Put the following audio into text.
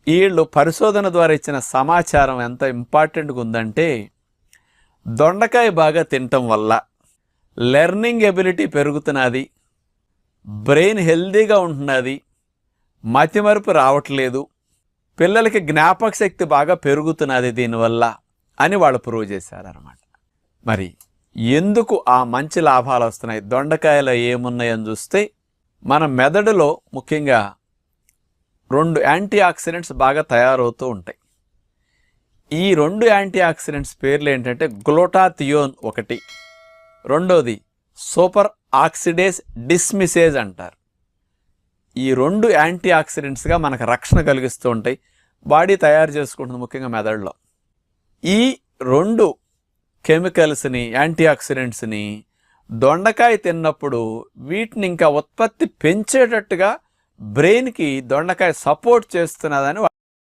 వీళ్ళు పరిశోధన ద్వారా ఇచ్చిన సమాచారం ఎంత ఇంపార్టెంట్గా ఉందంటే, దొండకాయ బాగా తినటం వల్ల లెర్నింగ్ ఎబిలిటీ పెరుగుతున్నది, బ్రెయిన్ హెల్దీగా ఉంటున్నది, మతిమరుపు రావట్లేదు, పిల్లలకి జ్ఞాపక శక్తి బాగా పెరుగుతున్నది దీనివల్ల అని వాళ్ళు ప్రూవ్ చేశారన్నమాట. మరి ఎందుకు ఆ మంచి లాభాలు వస్తున్నాయి? దొండకాయలో ఏమున్నాయని చూస్తే, మన మెదడులో ముఖ్యంగా 2 యాంటీ ఆక్సిడెంట్స్ బాగా తయారవుతూ ఉంటాయి. ఈ 2 యాంటీ ఆక్సిడెంట్స్ పేర్లు ఏంటంటే గ్లూటాథియోన్ ఒకటి, రెండోది సూపర్ ఆక్సిడేస్ డిస్మిసేజ్ అంటారు. ఈ 2 యాంటీ ఆక్సిడెంట్స్గా మనకు రక్షణ కలిగిస్తూ ఉంటాయి, బాడీ తయారు చేసుకుంటుంది ముఖ్యంగా మెదడులో. ఈ 2 కెమికల్స్ని, యాంటీ ఆక్సిడెంట్స్ని దొండకాయ తిన్నప్పుడు వీటిని ఇంకా ఉత్పత్తి పెంచేటట్టుగా బ్రెయిన్కి దొండకాయ సపోర్ట్ చేస్తున్నదని